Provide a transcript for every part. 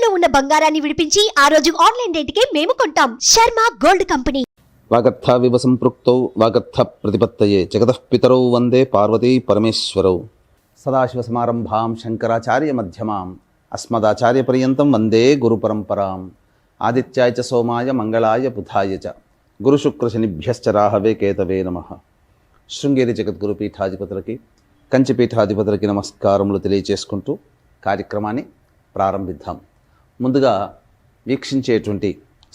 తాకట్టులో ఉన్న బంగారాన్ని విడిపించి ఆ రోజు ఆన్లైన్ రేటుకే మేము కొంటాం. Sharma gold company. వాగర్థావివ సంపృక్తౌ వాగర్థ ప్రతిపత్తయే జగతః పితరౌ వందే పార్వతీ పరమేశ్వరౌ. సదాశివసమారంభాం శంకరాచార్య మధ్యమాం అస్మదాచార్య పర్యంతం వందే గురుపరంపరాం. ఆదిత్యాయ చ సోమాయ మంగళాయ బుధాయ చ గురుశుక్రశనిభ్యశ్చ రాహవే కేతవే నమః. శృంగేరి జగద్గురు పీఠాధిపతులకి కంచిపీఠాధిపతులకి నమస్కారములు తెలియచేసుకుంటూ కార్యక్రమాన్ని ప్రారంభిద్దాం. ముందుగా వీక్షించేటువంటి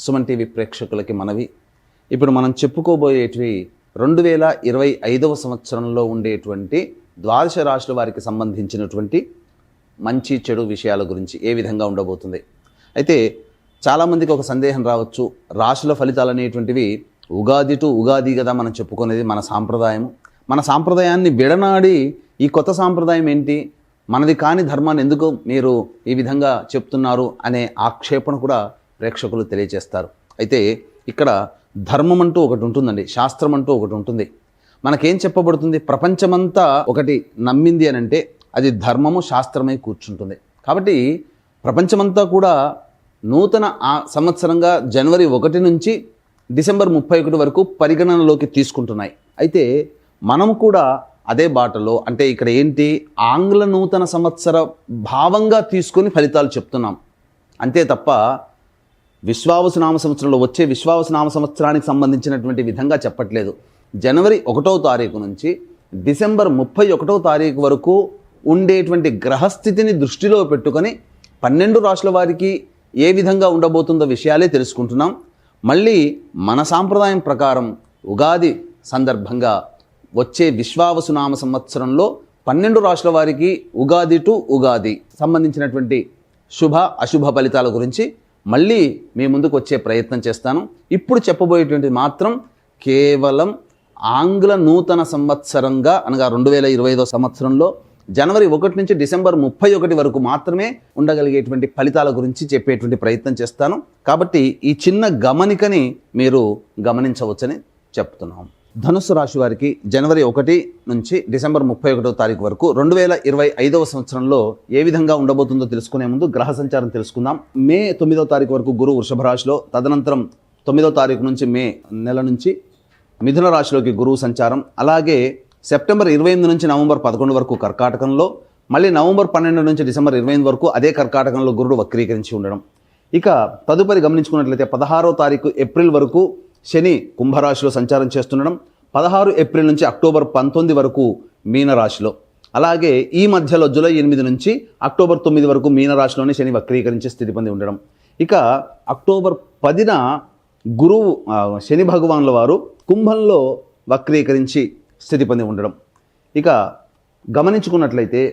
సుమన్ టీవీ ప్రేక్షకులకి మనవి, ఇప్పుడు మనం చెప్పుకోబోయేటివి 2025 సంవత్సరంలో ఉండేటువంటి ద్వాదశ రాశుల వారికి సంబంధించినటువంటి మంచి చెడు విషయాల గురించి ఏ విధంగా ఉండబోతుంది. అయితే చాలామందికి ఒక సందేహం రావచ్చు, రాశుల ఫలితాలు అనేటువంటివి ఉగాది టు ఉగాది కదా మనం చెప్పుకునేది, మన సాంప్రదాయం. మన సాంప్రదాయాన్ని విడనాడి ఈ కొత్త సాంప్రదాయం ఏంటి, మనది కాని ధర్మాన్ని ఎందుకు మీరు ఈ విధంగా చెప్తున్నారు అనే ఆక్షేపణ కూడా ప్రేక్షకులు తెలియజేస్తారు. అయితే ఇక్కడ ధర్మం అంటూ ఒకటి ఉంటుందండి, శాస్త్రం అంటూ ఒకటి ఉంటుంది. మనకేం చెప్పబడుతుంది, ప్రపంచమంతా ఒకటి నమ్మింది అని అంటే అది ధర్మము శాస్త్రమై కూర్చుంటుంది. కాబట్టి ప్రపంచమంతా కూడా నూతన సంవత్సరంగా జనవరి 1 నుంచి డిసెంబర్ 31 వరకు పరిగణనలోకి తీసుకుంటున్నాయి. అయితే మనము కూడా అదే బాటలో, అంటే ఇక్కడ ఏంటి, ఆంగ్ల నూతన సంవత్సర భావంగా తీసుకొని ఫలితాలు చెప్తున్నాం అంతే తప్ప విశ్వావసు నామ సంవత్సరంలో వచ్చే విశ్వావసు నామ సంవత్సరానికి సంబంధించినటువంటి విధంగా చెప్పట్లేదు. జనవరి 1వ తారీఖు నుంచి డిసెంబర్ 31వ తారీఖు వరకు ఉండేటువంటి గ్రహస్థితిని దృష్టిలో పెట్టుకొని 12 రాశుల వారికి ఏ విధంగా ఉండబోతుందో విషయాలే తెలుసుకుంటున్నాం. మళ్ళీ మన సాంప్రదాయం ప్రకారం ఉగాది సందర్భంగా వచ్చే విశ్వావసు నామ సంవత్సరంలో 12 రాశుల వారికి ఉగాది టు ఉగాది సంబంధించినటువంటి శుభ అశుభ ఫలితాల గురించి మళ్ళీ మీ ముందుకు వచ్చే ప్రయత్నం చేస్తాను. ఇప్పుడు చెప్పబోయేటువంటి మాత్రం కేవలం ఆంగ్ల నూతన సంవత్సరంగా అనగా 2025 సంవత్సరంలో జనవరి 1 నుంచి డిసెంబర్ 31 వరకు మాత్రమే ఉండగలిగేటువంటి ఫలితాల గురించి చెప్పేటువంటి ప్రయత్నం చేస్తాను. కాబట్టి ఈ చిన్న గమనికని మీరు గమనించవచ్చని చెప్తున్నాం. ధనుస్సు రాశి వారికి జనవరి 1 నుంచి డిసెంబర్ 31వ తారీఖు వరకు 2025 సంవత్సరంలో ఏ విధంగా ఉండబోతుందో తెలుసుకునే ముందు గ్రహ సంచారం తెలుసుకుందాం. మే 9వ తారీఖు వరకు గురువు వృషభ రాశిలో, తదనంతరం 9వ తారీఖు నుంచి మే నెల నుంచి మిథున రాశిలోకి గురువు సంచారం, అలాగే సెప్టెంబర్ 28 నుంచి నవంబర్ 11 వరకు కర్కాటకంలో, మళ్ళీ నవంబర్ 12 నుంచి డిసెంబర్ 28 వరకు అదే కర్కాటకంలో గురుడు వక్రీకరించి ఉండడం. ఇక తదుపరి గమనించుకున్నట్లయితే 16వ తారీఖు ఏప్రిల్ వరకు శని కుంభరాశిలో సంచారం చేస్తుండడం, 16 ఏప్రిల్ నుంచి అక్టోబర్ 19 వరకు మీనరాశిలో, అలాగే ఈ మధ్యలో జూలై 8 నుంచి అక్టోబర్ 9 వరకు మీనరాశిలోనే శని వక్రీకరించి స్థితి పొంది ఉండడం. ఇక అక్టోబర్ 10న గురువు శని భగవానుల వారు కుంభంలో వక్రీకరించి స్థితి పొంది ఉండడం. ఇక గమనించుకున్నట్లయితే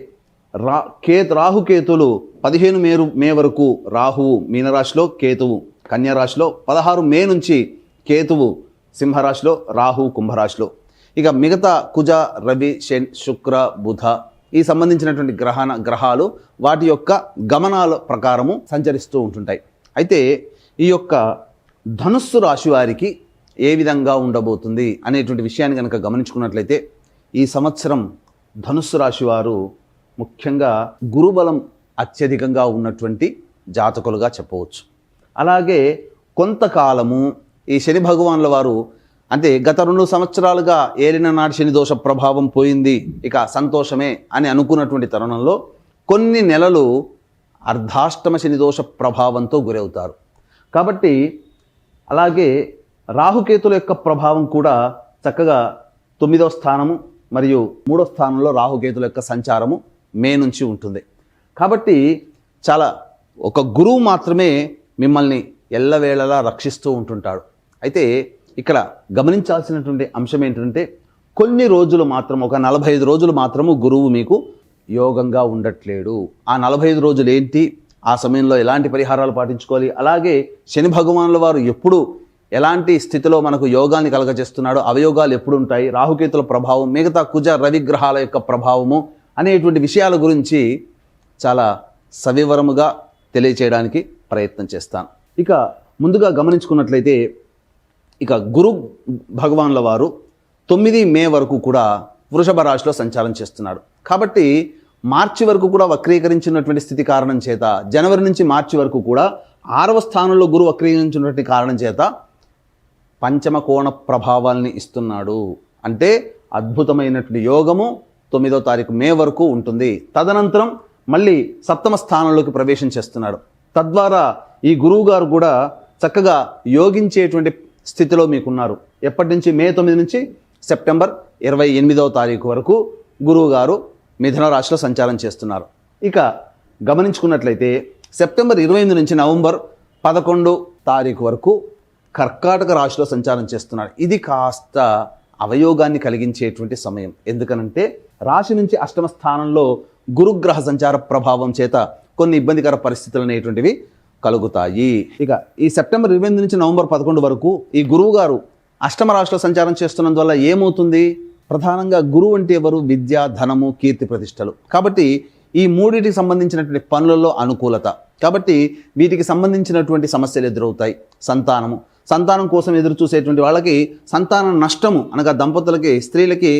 రాహుకేతులు 15 మే వరకు రాహువు మీనరాశిలో, కేతువు కన్యారాశిలో, 16 మే నుంచి కేతువు సింహరాశిలో, రాహు కుంభరాశిలో. ఇక మిగతా కుజ, రవి, శుక్ర, బుధ ఈ సంబంధించినటువంటి గ్రహాలు వాటి యొక్క గమనాల ప్రకారము సంచరిస్తూ ఉంటుంటాయి. అయితే ఈ యొక్క ధనుస్సు రాశి వారికి ఏ విధంగా ఉండబోతుంది అనేటువంటి విషయాన్ని కనుక గమనించుకున్నట్లయితే ఈ సంవత్సరం ధనుస్సు రాశి వారు ముఖ్యంగా గురుబలం అత్యధికంగా ఉన్నటువంటి జాతకులుగా చెప్పవచ్చు. అలాగే కొంతకాలము ఈ శని భగవానుల వారు, అంటే గత 2 సంవత్సరాలుగా ఏలిన నాటి శని దోష ప్రభావం పోయింది, ఇక సంతోషమే అని అనుకున్నటువంటి తరుణంలో కొన్ని నెలలు అర్ధాష్టమ శని దోష ప్రభావంతో గురవుతారు. కాబట్టి అలాగే రాహుకేతుల యొక్క ప్రభావం కూడా చక్కగా 9వ స్థానము మరియు 3వ స్థానంలో రాహుకేతుల యొక్క సంచారము మే నుంచి ఉంటుంది. కాబట్టి చాలా ఒక గురువు మాత్రమే మిమ్మల్ని ఎల్లవేళలా రక్షిస్తూ ఉంటుంటాడు. అయితే ఇక్కడ గమనించాల్సినటువంటి అంశం ఏంటంటే కొన్ని రోజులు మాత్రం, ఒక 45 రోజులు మాత్రము గురువు మీకు యోగంగా ఉండట్లేడు. ఆ 45 రోజులు ఏంటి, ఆ సమయంలో ఎలాంటి పరిహారాలు పాటించుకోవాలి, అలాగే శని భగవానుల వారు ఎప్పుడు ఎలాంటి స్థితిలో మనకు యోగాన్ని కలగజేస్తున్నాడో, అవయోగాలు ఎప్పుడు ఉంటాయి, రాహుకేతుల ప్రభావం, మిగతా కుజ రవి గ్రహాల యొక్క ప్రభావము అనేటువంటి విషయాల గురించి చాలా సవివరముగా తెలియచేయడానికి ప్రయత్నం చేస్తాను. ఇక ముందుగా గమనించుకున్నట్లయితే ఇక గురు భగవానుల వారు 9 మే వరకు కూడా వృషభ రాశిలో సంచారం చేస్తున్నాడు. కాబట్టి మార్చి వరకు కూడా వక్రీకరించినటువంటి స్థితి కారణం చేత, జనవరి నుంచి మార్చి వరకు కూడా 6వ స్థానంలో గురువు వక్రీకరించినటువంటి కారణం చేత పంచమ కోణ ప్రభావాల్ని ఇస్తున్నాడు. అంటే అద్భుతమైనటువంటి యోగము 9వ తారీఖు మే వరకు ఉంటుంది. తదనంతరం మళ్ళీ 7వ స్థానంలోకి ప్రవేశం చేస్తున్నాడు. తద్వారా ఈ గురువు గారు కూడా చక్కగా యోగించేటువంటి స్థితిలో మీకున్నారు. ఎప్పటి నుంచి? మే 9 నుంచి సెప్టెంబర్ 28వ తారీఖు వరకు గురువు గారు మిథున రాశిలో సంచారం చేస్తున్నారు. ఇక గమనించుకున్నట్లయితే సెప్టెంబర్ 28 నుంచి నవంబర్ 11 తారీఖు వరకు కర్కాటక రాశిలో సంచారం చేస్తున్నాడు. ఇది కాస్త అవయోగాన్ని కలిగించేటువంటి సమయం. ఎందుకనంటే రాశి నుంచి 8వ స్థానంలో గురుగ్రహ సంచార ప్రభావం చేత కొన్ని ఇబ్బందికర పరిస్థితులు అనేటువంటివి కలుగుతాయి. ఇక ఈ సెప్టెంబర్ 28 నుంచి నవంబర్ 11 వరకు ఈ గురువు గారు 8వ రాశిలో సంచారం చేస్తున్నందువల్ల ఏమవుతుంది? ప్రధానంగా గురువు అంటే ఎవరు? విద్య, ధనము, కీర్తి ప్రతిష్టలు. కాబట్టి ఈ మూడింటికి సంబంధించినటువంటి పనులలో అనుకూలత. కాబట్టి వీటికి సంబంధించినటువంటి సమస్యలు ఎదురవుతాయి. సంతానం కోసం ఎదురు చూసేటువంటి వాళ్ళకి సంతాన నష్టము, అనగా దంపతులకి, స్త్రీలకి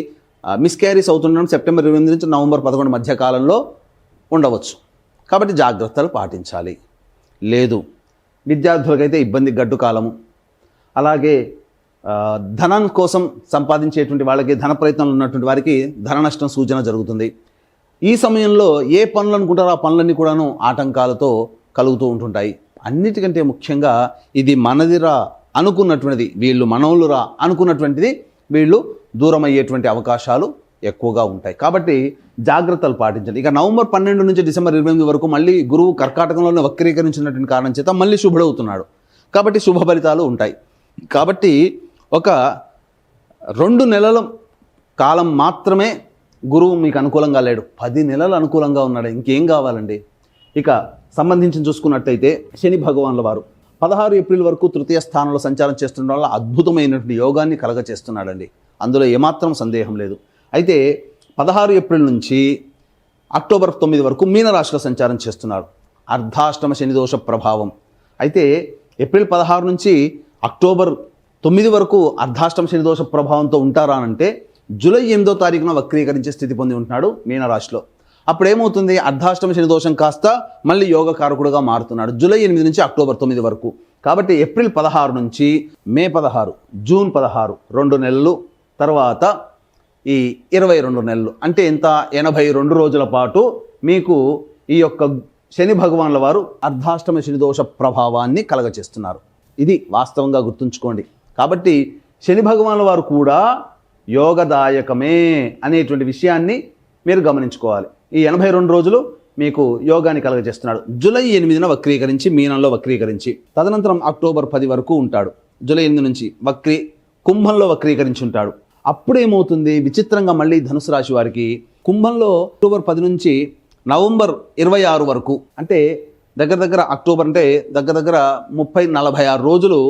మిస్క్యారీస్ అవుతుండడం సెప్టెంబర్ 28 నుంచి నవంబర్ 11 మధ్య కాలంలో ఉండవచ్చు. కాబట్టి జాగ్రత్తలు పాటించాలి. లేదు, విద్యార్థులకైతే ఇబ్బంది, గడ్డు కాలము. అలాగే ధనం కోసం సంపాదించేటువంటి వాళ్ళకి, ధన ప్రయత్నంలో ఉన్నటువంటి వారికి ధన నష్టం సూచన జరుగుతుంది. ఈ సమయంలో ఏ పనులు అనుకుంటారో ఆ పనులన్నీ కూడాను ఆటంకాలతో కలుగుతూ ఉంటుంటాయి. అన్నిటికంటే ముఖ్యంగా ఇది మనదిరా అనుకున్నటువంటిది, వీళ్ళు మనవులురా అనుకున్నటువంటిది వీళ్ళు దూరం అయ్యేటువంటి అవకాశాలు ఎక్కువగా ఉంటాయి. కాబట్టి జాగ్రత్తలు పాటించండి. ఇక నవంబర్ 12 నుంచి డిసెంబర్ 28 వరకు మళ్ళీ గురువు కర్కాటకంలోనే వక్రీకరించినటువంటి కారణం చేత మళ్ళీ శుభుడవుతున్నాడు. కాబట్టి శుభ ఫలితాలు ఉంటాయి. కాబట్టి ఒక 2 నెలల కాలం మాత్రమే గురువు మీకు అనుకూలంగా లేడు, 10 నెలలు అనుకూలంగా ఉన్నాడు. ఇంకేం కావాలండి? ఇక సంబంధించి చూసుకున్నట్టయితే శని భగవానుల వారు 16 ఏప్రిల్ వరకు 3వ స్థానంలో సంచారం చేస్తుండడం వల్ల అద్భుతమైనటువంటి యోగాన్ని కలగచేస్తున్నాడండి. అందులో ఏమాత్రం సందేహం లేదు. అయితే 16 ఏప్రిల్ నుంచి అక్టోబర్ 9 వరకు మీనరాశిలో సంచారం చేస్తున్నాడు. అర్ధాష్టమ శని దోష ప్రభావం. అయితే ఏప్రిల్ 16 నుంచి అక్టోబర్ 9 వరకు అర్ధాష్టమ శని దోష ప్రభావంతో ఉంటారా అంటే జూలై 8వ తారీఖున వక్రీకరించే స్థితి పొంది ఉంటున్నాడు మీనరాశిలో. అప్పుడు ఏమవుతుంది? అర్ధాష్టమ శని దోషం కాస్త మళ్ళీ యోగకారకుడుగా మారుతున్నాడు జూలై 8 నుంచి అక్టోబర్ 9 వరకు. కాబట్టి ఏప్రిల్ 16 నుంచి మే 16, జూన్ 16, 2 నెలలు, తర్వాత ఈ 22 నెలలు, అంటే ఎంత? 82 రోజుల పాటు మీకు ఈ యొక్క శని భగవానుల వారు అర్ధాష్టమ శని దోష ప్రభావాన్ని కలగచేస్తున్నారు. ఇది వాస్తవంగా గుర్తుంచుకోండి. కాబట్టి శని భగవానుల వారు కూడా యోగదాయకమే అనేటువంటి విషయాన్ని మీరు గమనించుకోవాలి. ఈ 82 రోజులు మీకు యోగాన్ని కలగజేస్తున్నాడు. జూలై 8న వక్రీకరించి మీనంలో వక్రీకరించి తదనంతరం అక్టోబర్ 10 వరకు ఉంటాడు. జూలై 8 నుంచి కుంభంలో వక్రీకరించి ఉంటాడు. అప్పుడేమవుతుంది? విచిత్రంగా మళ్ళీ ధనుసు రాశి వారికి కుంభంలో అక్టోబర్ 10 నుంచి నవంబర్ 26 వరకు, అంటే దగ్గర అక్టోబర్ అంటే దగ్గర 30-46 రోజులు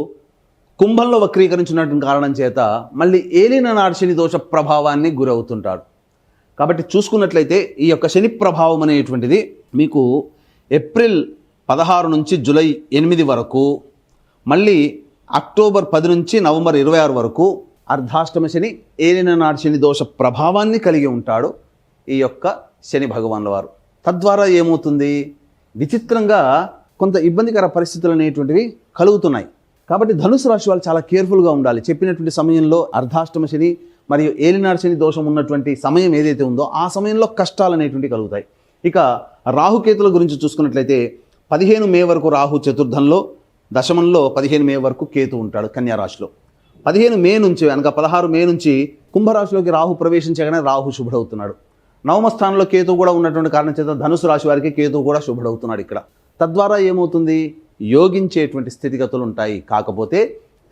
కుంభంలో వక్రీకరించినటువంటి కారణం చేత మళ్ళీ ఏలిన నాడు శని దోష ప్రభావాన్ని గురవుతుంటాడు. కాబట్టి చూసుకున్నట్లయితే ఈ యొక్క శని ప్రభావం అనేటువంటిది మీకు ఏప్రిల్ 16 నుంచి జూలై 8 వరకు, మళ్ళీ అక్టోబర్ 10 నుంచి నవంబర్ 26 వరకు అర్ధాష్టమ శని, ఏలిన నాడు శని దోష ప్రభావాన్ని కలిగి ఉంటాడు ఈ యొక్క శని భగవానుల వారు. తద్వారా ఏమవుతుంది? విచిత్రంగా కొంత ఇబ్బందికర పరిస్థితులు అనేటువంటివి కలుగుతున్నాయి. కాబట్టి ధనుసు రాశి వాళ్ళు చాలా కేర్ఫుల్గా ఉండాలి. చెప్పినటువంటి సమయంలో అర్ధాష్టమ శని మరియు ఏలినాడు శని దోషం ఉన్నటువంటి సమయం ఏదైతే ఉందో ఆ సమయంలో కష్టాలు అనేటువంటివి కలుగుతాయి. ఇక రాహుకేతుల గురించి చూసుకున్నట్లయితే 15 మే వరకు రాహు చతుర్థంలో, దశమంలో 15 మే వరకు కేతు ఉంటాడు కన్యా రాశిలో. 15 మే నుంచి అనగా 16 మే నుంచి కుంభరాశిలోకి రాహు ప్రవేశించగానే రాహు శుభుడవుతున్నాడు. 9వ స్థానంలో కేతు కూడా ఉన్నటువంటి కారణం చేత ధనుసు రాశి వారికి కేతు కూడా శుభుడవుతున్నాడు ఇక్కడ. తద్వారా ఏమవుతుంది? యోగించేటువంటి స్థితిగతులు ఉంటాయి. కాకపోతే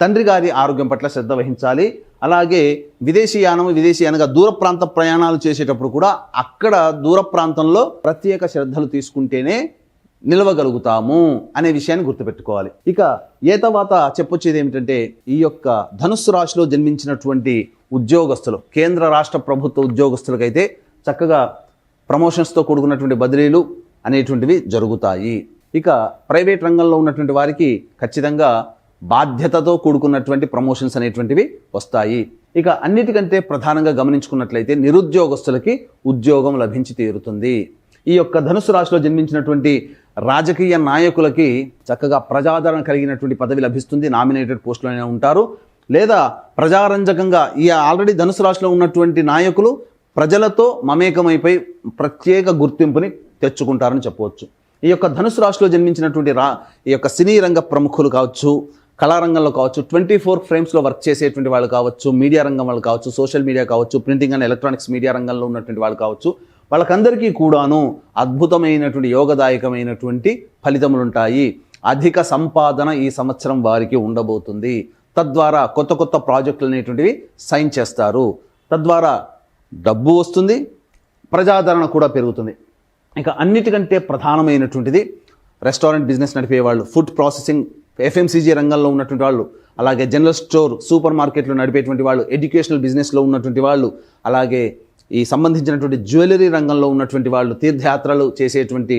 తండ్రి గారి ఆరోగ్యం పట్ల శ్రద్ధ వహించాలి. అలాగే విదేశీయానంగా దూర ప్రాంత ప్రయాణాలు చేసేటప్పుడు కూడా అక్కడ దూర ప్రాంతంలో ప్రత్యేక శ్రద్ధలు తీసుకుంటేనే నిలవగలుగుతాము అనే విషయాన్ని గుర్తుపెట్టుకోవాలి. ఇక ఏతవాత చెప్పొచ్చేది ఏమిటంటే ఈ యొక్క ధనుస్సు రాశిలో జన్మించినటువంటి ఉద్యోగస్తులు, కేంద్ర రాష్ట్ర ప్రభుత్వ ఉద్యోగస్తులకైతే చక్కగా ప్రమోషన్స్తో కూడుకున్నటువంటి బదిలీలు అనేటువంటివి జరుగుతాయి. ఇక ప్రైవేట్ రంగంలో ఉన్నటువంటి వారికి ఖచ్చితంగా బాధ్యతతో కూడుకున్నటువంటి ప్రమోషన్స్ అనేటువంటివి వస్తాయి. ఇక అన్నిటికంటే ప్రధానంగా గమనించుకున్నట్లయితే నిరుద్యోగస్తులకి ఉద్యోగం లభించి తీరుతుంది. ఈ యొక్క ధనుసు రాశిలో జన్మించినటువంటి రాజకీయ నాయకులకి చక్కగా ప్రజాదరణ కలిగినటువంటి పదవి లభిస్తుంది. నామినేటెడ్ పోస్టులోనే ఉంటారు. లేదా ప్రజారంజకంగా ఈ ఆల్రెడీ ధనుసు రాశిలో ఉన్నటువంటి నాయకులు ప్రజలతో మమేకమైపోయి ప్రత్యేక గుర్తింపుని తెచ్చుకుంటారని చెప్పవచ్చు. ఈ యొక్క ధనుసు రాశిలో జన్మించినటువంటి ఈ యొక్క సినీ రంగ ప్రముఖులు కావచ్చు, కళారంగంలో కావచ్చు, 24 ఫ్రేమ్స్లో వర్క్ చేసేటువంటి వాళ్ళు కావచ్చు, మీడియా రంగం వాళ్ళు కావచ్చు, సోషల్ మీడియా కావచ్చు, ప్రింటింగ్ అండ్ ఎలక్ట్రానిక్స్ మీడియా రంగంలో ఉన్నటువంటి వాళ్ళు కావచ్చు, వాళ్ళకందరికీ కూడాను అద్భుతమైనటువంటి యోగదాయకమైనటువంటి ఫలితములు ఉంటాయి. అధిక సంపాదన ఈ సంవత్సరం వారికి ఉండబోతుంది. తద్వారా కొత్త కొత్త ప్రాజెక్టులు అనేటువంటివి సైన్ చేస్తారు. తద్వారా డబ్బు వస్తుంది, ప్రజాదరణ కూడా పెరుగుతుంది. ఇక అన్నిటికంటే ప్రధానమైనటువంటిది రెస్టారెంట్ బిజినెస్ నడిపేవాళ్ళు, ఫుడ్ ప్రాసెసింగ్ ఎఫ్ఎంసీజీ రంగంలో ఉన్నటువంటి వాళ్ళు, అలాగే జనరల్ స్టోర్ సూపర్ మార్కెట్లు నడిపేటువంటి వాళ్ళు, ఎడ్యుకేషనల్ బిజినెస్లో ఉన్నటువంటి వాళ్ళు, అలాగే ఈ సంబంధించినటువంటి జ్యువెలరీ రంగంలో ఉన్నటువంటి వాళ్ళు, తీర్థయాత్రలు చేసేటువంటి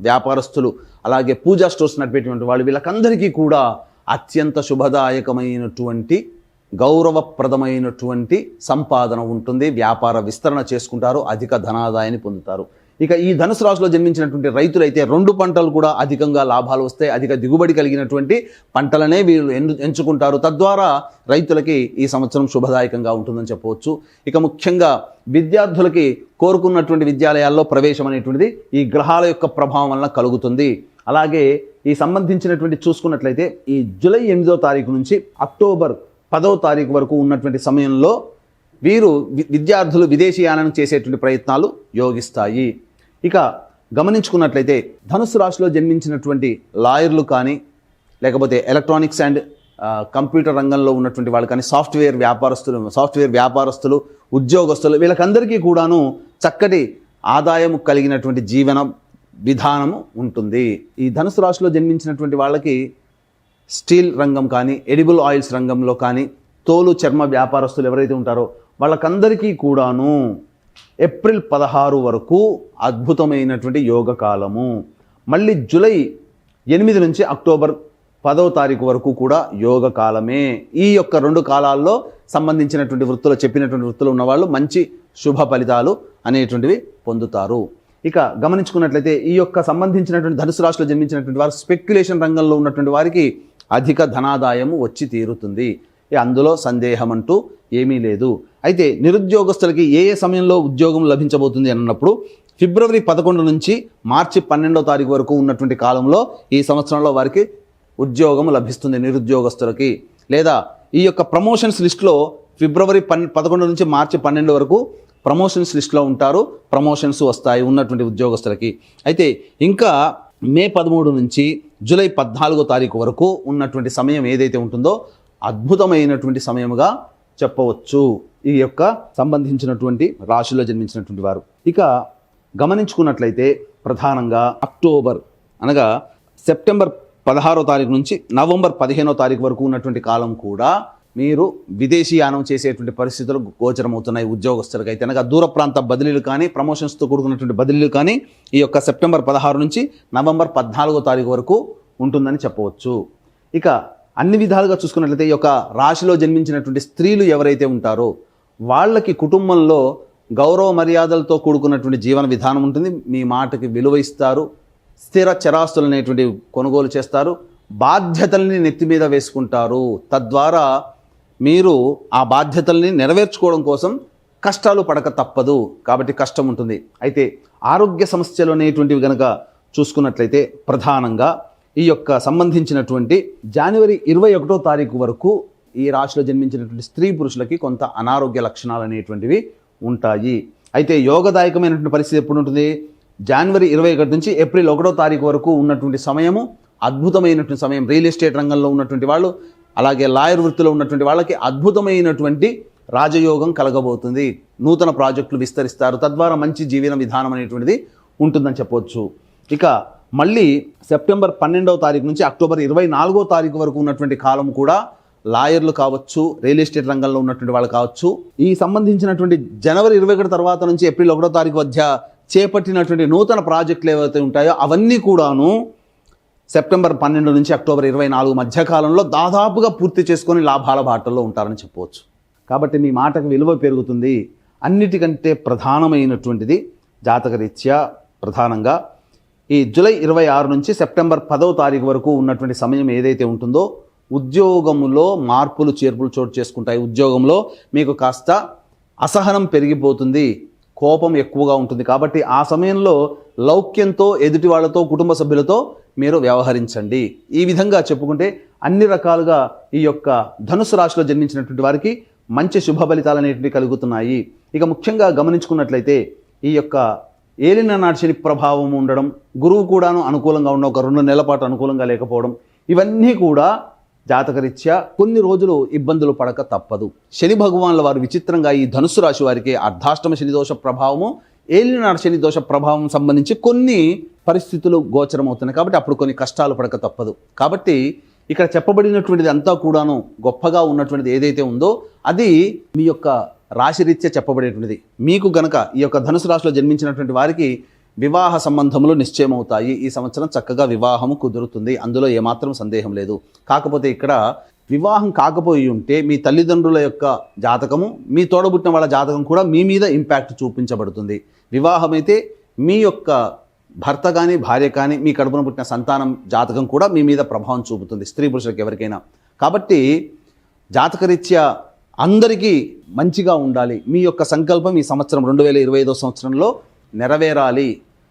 వ్యాపారస్తులు, అలాగే పూజా స్టోర్స్ నడిపేటువంటి వాళ్ళు, వీళ్ళకందరికీ కూడా అత్యంత శుభదాయకమైనటువంటి గౌరవప్రదమైనటువంటి సంపాదన ఉంటుంది. వ్యాపార విస్తరణ చేసుకుంటారు, అధిక ధనాదాయాన్ని పొందుతారు. ఇక ఈ ధనుసు రాశిలో జన్మించినటువంటి రైతులైతే 2 పంటలు కూడా అధికంగా లాభాలు వస్తాయి. అధిక దిగుబడి కలిగినటువంటి పంటలనే వీళ్ళు ఎంచుకుంటారు. తద్వారా రైతులకి ఈ సంవత్సరం శుభదాయకంగా ఉంటుందని చెప్పవచ్చు. ఇక ముఖ్యంగా విద్యార్థులకి కోరుకున్నటువంటి విద్యాలయాల్లో ప్రవేశం అనేటువంటిది ఈ గ్రహాల యొక్క ప్రభావం వలన కలుగుతుంది. అలాగే ఈ సంబంధించినటువంటి చూసుకున్నట్లయితే ఈ జూలై 8వ తారీఖు నుంచి అక్టోబర్ 10వ తారీఖు వరకు ఉన్నటువంటి సమయంలో వీరు విద్యార్థులు విదేశీయానం చేసేటువంటి ప్రయత్నాలు యోగిస్తాయి. ఇక గమనించుకున్నట్లయితే ధనుసు రాశిలో జన్మించినటువంటి లాయర్లు కానీ, లేకపోతే ఎలక్ట్రానిక్స్ అండ్ కంప్యూటర్ రంగంలో ఉన్నటువంటి వాళ్ళు కానీ, సాఫ్ట్వేర్ వ్యాపారస్తులు, ఉద్యోగస్తులు, వీళ్ళకందరికీ కూడాను చక్కటి ఆదాయం కలిగినటువంటి జీవన విధానము ఉంటుంది. ఈ ధనుసు రాశిలో జన్మించినటువంటి వాళ్ళకి స్టీల్ రంగం కానీ, ఎడిబుల్ ఆయిల్స్ రంగంలో కానీ, తోలు చర్మ వ్యాపారస్తులు ఎవరైతే ఉంటారో వాళ్ళకందరికీ కూడాను ఏప్రిల్ 16 వరకు అద్భుతమైనటువంటి యోగకాలము. మళ్ళీ జూలై 8 నుంచి అక్టోబర్ 10వ తారీఖు వరకు కూడా యోగకాలమే. ఈ యొక్క 2 కాలాల్లో సంబంధించినటువంటి వృత్తులు, చెప్పినటువంటి వృత్తులు ఉన్నవాళ్ళు మంచి శుభ ఫలితాలు అనేటువంటివి పొందుతారు. ఇక గమనించుకున్నట్లయితే ఈ యొక్క సంబంధించినటువంటి ధనుసు రాశిలో జన్మించినటువంటి వారు స్పెక్యులేషన్ రంగంలో ఉన్నటువంటి వారికి అధిక ధనాదాయము వచ్చి తీరుతుంది. అందులో సందేహం అంటూ ఏమీ లేదు. అయితే నిరుద్యోగస్తులకి ఏ సమయంలో ఉద్యోగం లభించబోతుంది అన్నప్పుడు ఫిబ్రవరి 11 నుంచి మార్చి 12వ తారీఖు వరకు ఉన్నటువంటి కాలంలో ఈ సంవత్సరంలో వారికి ఉద్యోగం లభిస్తుంది నిరుద్యోగస్తులకి. లేదా ఈ యొక్క ప్రమోషన్స్ లిస్టులో ఫిబ్రవరి 11 నుంచి మార్చి 12 వరకు ప్రమోషన్స్ లిస్టులో ఉంటారు. ప్రమోషన్స్ వస్తాయి ఉన్నటువంటి ఉద్యోగస్తులకి. అయితే ఇంకా మే 13 నుంచి జూలై 14వ తారీఖు వరకు ఉన్నటువంటి సమయం ఏదైతే ఉంటుందో అద్భుతమైనటువంటి సమయముగా చెప్పవచ్చు ఈ యొక్క సంబంధించినటువంటి రాశిలో జన్మించినటువంటి వారు. ఇక గమనించుకున్నట్లయితే ప్రధానంగా అక్టోబర్ అనగా సెప్టెంబర్ 16వ తారీఖు నుంచి నవంబర్ 15వ తారీఖు వరకు ఉన్నటువంటి కాలం కూడా మీరు విదేశీయానం చేసేటువంటి పరిస్థితులు గోచరమవుతున్నాయి ఉద్యోగస్తులకు. అయితే అనగా దూర ప్రాంత బదిలీలు కానీ, ప్రమోషన్స్తో కూడుకున్నటువంటి బదిలీలు కానీ ఈ యొక్క సెప్టెంబర్ 16 నుంచి నవంబర్ 14వ తారీఖు వరకు ఉంటుందని చెప్పవచ్చు. ఇక అన్ని విధాలుగా చూసుకున్నట్లయితే ఈ యొక్క రాశిలో జన్మించినటువంటి స్త్రీలు ఎవరైతే ఉంటారో వాళ్ళకి కుటుంబంలో గౌరవ మర్యాదలతో కూడుకున్నటువంటి జీవన విధానం ఉంటుంది. మీ మాటకి విలువ ఇస్తారు. స్థిర చరాస్తులు అనేటువంటి కొనుగోలు చేస్తారు. బాధ్యతల్ని నెత్తి మీద వేసుకుంటారు. తద్వారా మీరు ఆ బాధ్యతల్ని నెరవేర్చుకోవడం కోసం కష్టాలు పడక తప్పదు. కాబట్టి కష్టం ఉంటుంది. అయితే ఆరోగ్య సమస్యలు అనేటువంటివి కనుక చూసుకున్నట్లయితే ప్రధానంగా ఈ యొక్క సంబంధించినటువంటి జనవరి 21వ తారీఖు వరకు ఈ రాశిలో జన్మించినటువంటి స్త్రీ పురుషులకి కొంత అనారోగ్య లక్షణాలు అనేటువంటివి ఉంటాయి. అయితే యోగదాయకమైనటువంటి పరిస్థితి ఎప్పుడు ఉంటుంది? జనవరి 21 నుంచి ఏప్రిల్ 1వ తారీఖు వరకు ఉన్నటువంటి సమయము అద్భుతమైనటువంటి సమయం. రియల్ ఎస్టేట్ రంగంలో ఉన్నటువంటి వాళ్ళు, అలాగే లాయర్ వృత్తిలో ఉన్నటువంటి వాళ్ళకి అద్భుతమైనటువంటి రాజయోగం కలగబోతుంది. నూతన ప్రాజెక్టులు విస్తరిస్తారు. తద్వారా మంచి జీవన విధానం అనేటువంటిది ఉంటుందని చెప్పవచ్చు. ఇక మళ్ళీ సెప్టెంబర్ 12వ తారీఖు నుంచి అక్టోబర్ 24వ తారీఖు వరకు ఉన్నటువంటి కాలం కూడా లాయర్లు కావచ్చు, రియల్ ఎస్టేట్ రంగంలో ఉన్నటువంటి వాళ్ళు కావచ్చు, ఈ సంబంధించినటువంటి జనవరి 21 తర్వాత నుంచి ఏప్రిల్ 1వ తారీఖు మధ్య చేపట్టినటువంటి నూతన ప్రాజెక్టులు ఏవైతే ఉంటాయో అవన్నీ కూడాను సెప్టెంబర్ 12 నుంచి అక్టోబర్ 24 మధ్యకాలంలో దాదాపుగా పూర్తి చేసుకొని లాభాల బాటల్లో ఉంటారని చెప్పవచ్చు. కాబట్టి మీ మాటకు విలువ పెరుగుతుంది. అన్నిటికంటే ప్రధానమైనటువంటిది జాతకరీత్యా ప్రధానంగా ఈ జూలై 26 నుంచి సెప్టెంబర్ 10వ తారీఖు వరకు ఉన్నటువంటి సమయం ఏదైతే ఉంటుందో ఉద్యోగంలో మార్పులు చేర్పులు చోటు చేసుకుంటాయి. ఉద్యోగంలో మీకు కాస్త అసహనం పెరిగిపోతుంది, కోపం ఎక్కువగా ఉంటుంది. కాబట్టి ఆ సమయంలో లౌక్యంతో ఎదుటి వాళ్ళతో కుటుంబ సభ్యులతో మీరు వ్యవహరించండి. ఈ విధంగా చెప్పుకుంటే అన్ని రకాలుగా ఈ యొక్క ధనుసు రాశిలో జన్మించినటువంటి వారికి మంచి శుభ ఫలితాలు అనేటివి కలుగుతున్నాయి. ఇక ముఖ్యంగా గమనించుకున్నట్లయితే ఈ యొక్క ఏలిన నాటి శని ప్రభావం ఉండడం, గురువు కూడాను అనుకూలంగా ఉండడం, ఒక 2 నెలల పాటు అనుకూలంగా లేకపోవడం, ఇవన్నీ కూడా జాతకరీత్యా కొన్ని రోజులు ఇబ్బందులు పడక తప్పదు. శని భగవాన్ల వారు విచిత్రంగా ఈ ధనుస్సు రాశి వారికి అర్ధాష్టమ శని దోష ప్రభావము, ఏలినాడు శని దోష ప్రభావం సంబంధించి కొన్ని పరిస్థితులు గోచరమవుతున్నాయి. కాబట్టి అప్పుడు కొన్ని కష్టాలు పడక తప్పదు. కాబట్టి ఇక్కడ చెప్పబడినటువంటిది అంతా కూడాను గొప్పగా ఉన్నటువంటిది ఏదైతే ఉందో అది మీ యొక్క రాశిరీత్యా చెప్పబడేటువంటిది. మీకు గనక ఈ యొక్క ధనుసు రాశిలో జన్మించినటువంటి వారికి వివాహ సంబంధములు నిశ్చయమవుతాయి. ఈ సంవత్సరం చక్కగా వివాహము కుదురుతుంది, అందులో ఏమాత్రం సందేహం లేదు. కాకపోతే ఇక్కడ వివాహం కాకపోయి ఉంటే మీ తల్లిదండ్రుల యొక్క జాతకము, మీ తోడబుట్టిన వాళ్ళ జాతకం కూడా మీ మీద ఇంపాక్ట్ చూపించబడుతుంది. వివాహమైతే మీ యొక్క భర్త కానీ భార్య కానీ మీ కడుపున పుట్టిన సంతానం జాతకం కూడా మీ మీద ప్రభావం చూపుతుంది, స్త్రీ పురుషులకు ఎవరికైనా. కాబట్టి జాతకరీత్యా అందరికీ మంచిగా ఉండాలి. మీ యొక్క సంకల్పం ఈ సంవత్సరం 2025 సంవత్సరంలో నెరవేరాలి.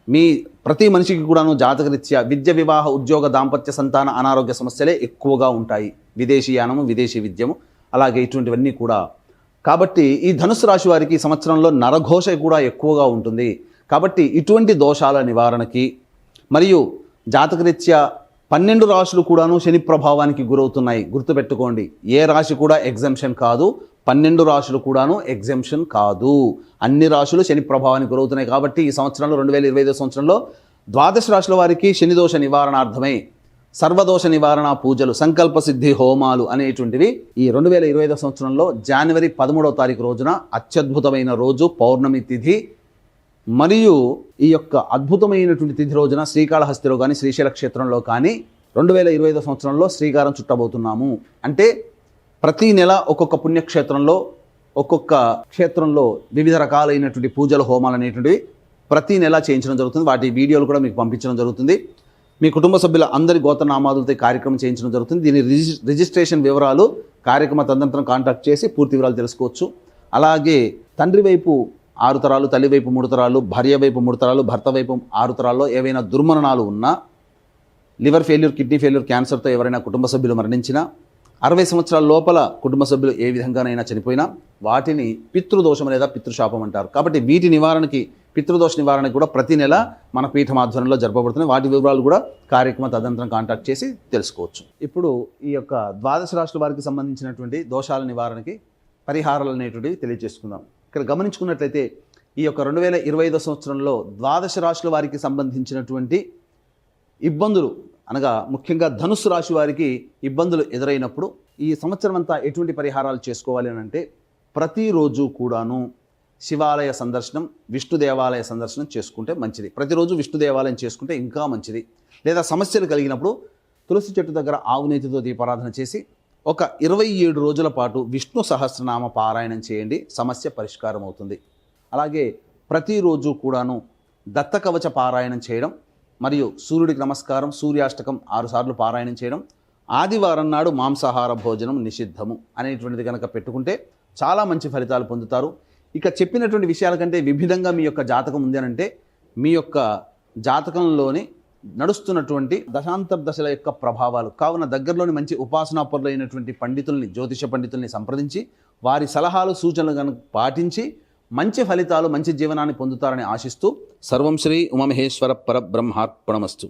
మీ ప్రతి మనిషికి కూడాను జాతకరీత్యా విద్య, వివాహ, ఉద్యోగ, దాంపత్య, సంతాన, అనారోగ్య సమస్యలే ఎక్కువగా ఉంటాయి. విదేశీయానము, విదేశీ విద్యము, అలాగే ఇటువంటివన్నీ కూడా. కాబట్టి ఈ ధనుసు రాశి వారికి ఈ సంవత్సరంలో నరఘోష కూడా ఎక్కువగా ఉంటుంది. కాబట్టి ఇటువంటి దోషాల నివారణకి మరియు జాతకరీత్యా 12 రాశులు కూడాను శని ప్రభావానికి గురవుతున్నాయి. గుర్తుపెట్టుకోండి, ఏ రాశి కూడా ఎగ్జంప్షన్ కాదు, 12 రాశులు కూడాను ఎగ్జంప్షన్ కాదు. అన్ని రాశులు శని ప్రభావానికి గురవుతున్నాయి. కాబట్టి ఈ సంవత్సరంలో 2025 సంవత్సరంలో ద్వాదశ రాశుల వారికి శని దోష నివారణార్థమై సర్వదోష నివారణ పూజలు, సంకల్ప సిద్ధి హోమాలు అనేటువంటివి ఈ 2025 సంవత్సరంలో జనవరి 13వ తారీఖు రోజున అత్యద్భుతమైన రోజు, పౌర్ణమి తిథి. మరియు ఈ యొక్క అద్భుతమైనటువంటి తిథి రోజున శ్రీకాళహస్తిలో కానీ శ్రీశైల క్షేత్రంలో కానీ 2025 సంవత్సరంలో శ్రీకారం చుట్టబోతున్నాము. అంటే ప్రతి నెల ఒక్కొక్క పుణ్యక్షేత్రంలో, ఒక్కొక్క క్షేత్రంలో వివిధ రకాలైనటువంటి పూజల, హోమాలు అనేటువంటివి ప్రతి నెల చేయించడం జరుగుతుంది. వాటి వీడియోలు కూడా మీకు పంపించడం జరుగుతుంది. మీ కుటుంబ సభ్యుల అందరి గోత్రనామాదులతో కార్యక్రమం చేయించడం జరుగుతుంది. దీని రిజిస్ట్రేషన్ వివరాలు కార్యక్రమ తదనంతరం కాంటాక్ట్ చేసి పూర్తి వివరాలు తెలుసుకోవచ్చు. అలాగే తండ్రి వైపు 6 తరాలు, తల్లి వైపు 3 తరాలు, భార్య వైపు 3 తరాలు, భర్త వైపు 6 తరాల్లో ఏవైనా దుర్మరణాలు ఉన్నా, లివర్ ఫెయిల్యూర్, కిడ్నీ ఫెయిల్యూర్, క్యాన్సర్తో ఎవరైనా కుటుంబ సభ్యులు మరణించినా, 60 సంవత్సరాల లోపల కుటుంబ సభ్యులు ఏ విధంగానైనా చనిపోయినా వాటిని పితృదోషం లేదా పితృశాపం అంటారు. కాబట్టి వీటి నివారణకి, పితృదోష నివారణకి కూడా ప్రతి నెల మన పీఠం ఆధ్వర్యంలో జరపబడుతున్నాయి. వాటి వివరాలు కూడా కార్యక్రమ తదనంతరం కాంటాక్ట్ చేసి తెలుసుకోవచ్చు. ఇప్పుడు ఈ యొక్క ద్వాదశ రాశుల వారికి సంబంధించినటువంటి దోషాల నివారణకి పరిహారాలు అనేటువంటివి తెలియజేసుకుందాం. ఇక్కడ గమనించుకున్నట్లయితే ఈ యొక్క 2025 సంవత్సరంలో ద్వాదశ రాశుల వారికి సంబంధించినటువంటి ఇబ్బందులు, అనగా ముఖ్యంగా ధనుస్సు రాశి వారికి ఇబ్బందులు ఎదురైనప్పుడు ఈ సంవత్సరం అంతా ఎటువంటి పరిహారాలు చేసుకోవాలి అని అంటే, ప్రతిరోజు కూడాను శివాలయ సందర్శనం, విష్ణు దేవాలయ సందర్శనం చేసుకుంటే మంచిది. ప్రతిరోజు విష్ణు దేవాలయం చేసుకుంటే ఇంకా మంచిది. లేదా సమస్యలు కలిగినప్పుడు తులసి చెట్టు దగ్గర ఆవు నేతితో దీపారాధన చేసి ఒక 27 రోజుల పాటు విష్ణు సహస్రనామ పారాయణం చేయండి, సమస్య పరిష్కారం అవుతుంది. అలాగే ప్రతిరోజు కూడాను దత్త కవచ పారాయణం చేయడం, మరియు సూర్యుడికి నమస్కారం, సూర్యాష్టకం 6 సార్లు పారాయణం చేయడం, ఆదివారం నాడు మాంసాహార భోజనం నిషిద్ధము అనేటువంటిది కనుక పెట్టుకుంటే చాలా మంచి ఫలితాలు పొందుతారు. ఇక చెప్పినటువంటి విషయాల కంటే విభిన్నంగా మీ యొక్క జాతకం ఉంది అని అంటే, మీ యొక్క జాతకంలోని నడుస్తున్నటువంటి దశాంతర్దశల యొక్క ప్రభావాలు కావున దగ్గరలోని మంచి ఉపాసనాపరులైనటువంటి పండితుల్ని, జ్యోతిష పండితుల్ని సంప్రదించి వారి సలహాలు, సూచనలు కనుక పాటించి మంచి ఫలితాలు, మంచి జీవనాన్ని పొందుతారని ఆశిస్తూ సర్వం శ్రీ ఉమామహేశ్వర పరబ్రహ్మార్పణమస్తు.